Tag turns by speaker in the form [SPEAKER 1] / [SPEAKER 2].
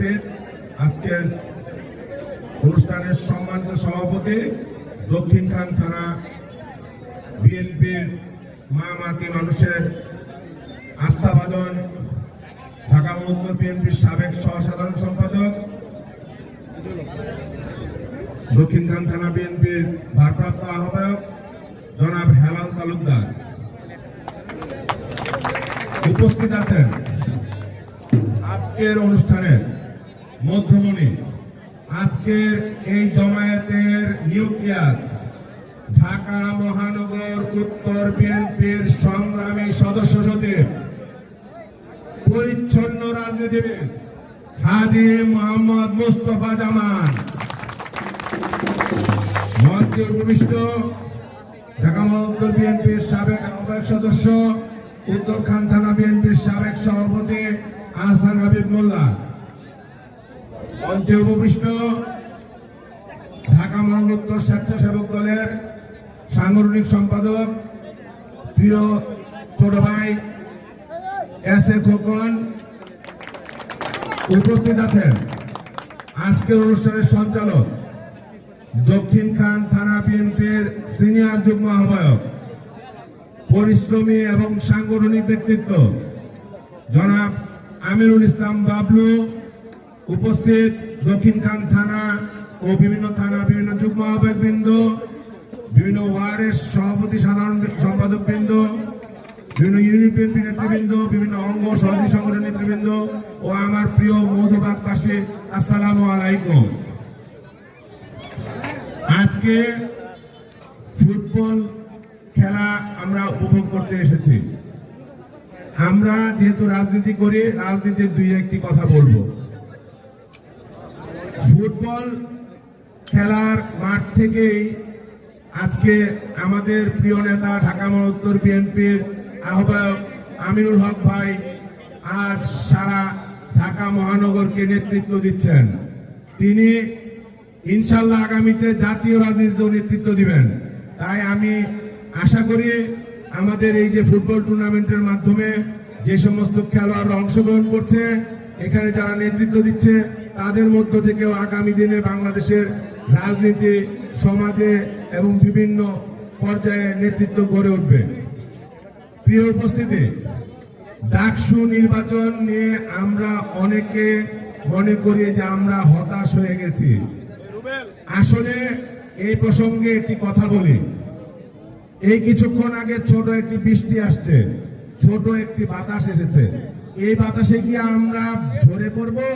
[SPEAKER 1] উপস্থিত আজকের অনুষ্ঠানের সম্মানিত সভাপতি দক্ষিণখান থানা বিএনপির মা মাটি মানুষের আস্থাভাজন ঢাকা মহানগর বিএনপির সাবেক সহসাধারণ সম্পাদক, দক্ষিণখান থানা বিএনপির ভারপ্রাপ্ত আহ্বায়ক জনাব হেলাল তালুকদার উপস্থিত আছেন। আজকের অনুষ্ঠানের মধ্যমণি, আজকের এই জমায়েতের নিউক্লিয়াস ঢাকা মহানগর উত্তর বিএনপির সংগ্রামী সদস্য সচিব, পরিচ্ছন্ন রাজনীতিবিদ হাজী মোহাম্মদ মুস্তফা জামান, মঞ্চে উপবিষ্ট ঢাকা মহানগর বিএনপির সাবেক আহ্বায়ক সদস্য, উত্তরখান থানা বিএনপির সাবেক সভাপতি আহসান হাবিব মোল্লা, মঞ্চে উপবিষ্ট ঢাকা মহানগর উত্তর স্বেচ্ছাসেবক দলের সাংগঠনিক সম্পাদক প্রিয় ছোট ভাই এস এ খোকন, উপস্থিত আছেন আজকের অনুষ্ঠানের সঞ্চালক দক্ষিণখান থানা বিএনপির সিনিয়র যুগ্ম আহ্বায়ক, পরিশ্রমী এবং সাংগঠনিক ব্যক্তিত্ব জনাব আমিরুল ইসলাম বাবলু, উপস্থিত দক্ষিণখান থানা ও বিভিন্ন থানা বিভিন্ন যুগ্ম আহ্বায়ক বৃন্দ, বিভিন্ন ওয়ার্ডের সভাপতি সাধারণ সম্পাদক বৃন্দ, বিভিন্ন ইউনিট বিএনপি নেতৃবৃন্দ, বিভিন্ন অঙ্গ সহযোগী সংগঠন নেতৃবৃন্দ ও আমার প্রিয় মধুবাগবাসী, আসসালামু আলাইকুম। আজকে ফুটবল খেলা আমরা উপভোগ করতে এসেছি। আমরা যেহেতু রাজনীতি করি, রাজনীতির দুই একটি কথা বলবো। ফুটবল খেলার মাঠ থেকেই আজকে আমাদের প্রিয় নেতা ঢাকা মহানগর বিএনপির আহ্বায়ক আমিনুল হক ভাই আজ সারা ঢাকা মহানগরকে নেতৃত্ব দিচ্ছেন। তিনি ইনশাল্লাহ আগামীতে জাতীয় রাজনীতিতে নেতৃত্ব দিবেন। তাই আমি আশা করি আমাদের এই যে ফুটবল টুর্নামেন্টের মাধ্যমে যে সমস্ত খেলোয়াড়রা অংশগ্রহণ করছে, এখানে যারা নেতৃত্ব দিচ্ছে, তাদের মধ্য থেকেও আগামী দিনে বাংলাদেশের রাজনীতি, সমাজে এবং বিভিন্ন পর্যায়ে নেতৃত্ব গড়ে উঠবে। প্রিয় উপস্থিতি, ডাকসু নির্বাচন নিয়ে আমরা অনেকে মনে করি যে আমরা হতাশ হয়ে গেছি। আসলে এই প্রসঙ্গে একটি কথা বলি। এই কিছুক্ষণ আগে ছোট একটি বৃষ্টি আসছে, ছোট একটি বাতাস এসেছে। এই বাতাসে কি আমরা ঝরে পড়বো?